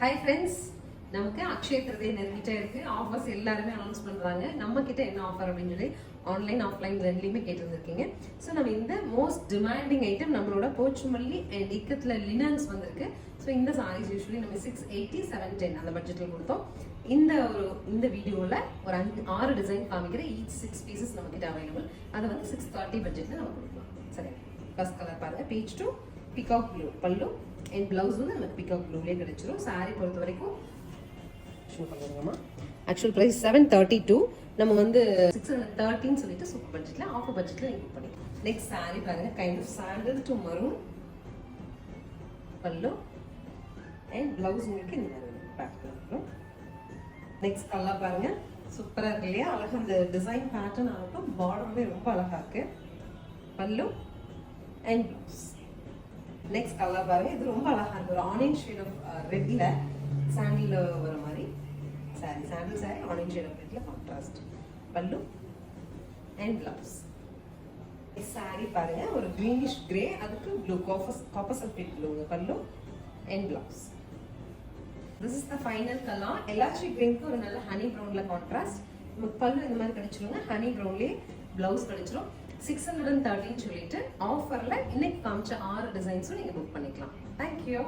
Hi friends, நமக்கு அக்ஷய திருதியை நெருங்கிட்டே இருக்கு. Offers எல்லாருமே அனௌன்ஸ் பண்றாங்க. நம்ம கிட்ட என்ன ஆஃபர் அப்படின்னு சொல்லி ஆன்லைன் ஆஃப்லைன் ரெண்டுலையுமே கேட்டுருந்துருக்கீங்க. ஸோ நம்ம இந்த மோஸ்ட் டிமாண்டிங் ஐட்டம் நம்மளோட போச்சுமல்லி அண்ட் இக்கத்துல லினன்ஸ் வந்திருக்கு. ஸோ இந்த சாரீஸ் யூஸ்வலி நம்ம 680, 710 அந்த பட்ஜெட்டில் கொடுத்தோம். இந்த வீடியோவில் ஒரு 6 டிசைன் காமிக்கிற ஈச் 6 பீசஸ் நம்ம கிட்ட அவைலபிள். அதை வந்து 630 பட்ஜெட்டில் நம்ம கொடுக்கலாம். சரி, ஃபர்ஸ்ட் கலர் பாருங்க, page 2 peacock blue pallu and blouse வந்து நமக்கு பிகாக் ப்ளூலேயே கிடைச்சிரும். சாரீ பொறுத்த வரைக்கும் ஷோ பண்ணுங்கம்மா. ஆக்சுவல் ப்ரைஸ் 732, நம்ம வந்து 613 சொல்லிட்டு சூப்பர் பட்ஜெட்டில் ஆஃபர் பட்ஜெட்டில் நீங்கள் பண்ணிக்கலாம். நெக்ஸ்ட் சாரீ பாருங்க, kind of sandal to maroon pallu and blouse உங்களுக்கு இந்த மாதிரி பேட்டர்ன் இருக்கும். நெக்ஸ்ட் கலர் பாருங்க, சூப்பராக இருக்கு இல்லையா? அழகாக அந்த டிசைன் பேட்டர்ன் ஆகட்டும், பார்டருமே ரொம்ப அழகாக இருக்கு. பல்லு அண்ட் பிளவுஸ். நெக்ஸ்ட் கலர் பாருங்க, இது ரொம்ப அழகா இருக்கு. ஒரு ஆரஞ்ச் ஷேட் ஆஃப் ரெட்ல சாண்டில் வர மாதிரி sari, sandal sari orange shade of ரெட்ல contrast. Pallu and blouse. Sari பாருங்க, ஒரு கிரீனிஷ் கிரே, அதுக்கு blue copper sulphate blue pallu and blouse. This is the final colour. Elastic கிரீனுக்கு ஒரு நல்ல ஹனி ப்ரௌன்ல கான்ட்ராஸ்ட். நமக்கு பல்லு இந்த மாதிரி கிடைச்சிருங்க, ஹனி ப்ரௌன்லேயே பிளவுஸ் கிடைச்சிரும். 613 சொல்லிட்டு ஆஃபர்ல இன்னைக்கு காமிச்ச 6 டிசைன்ஸும் நீங்க புக் பண்ணிக்கலாம். தேங்க்யூ.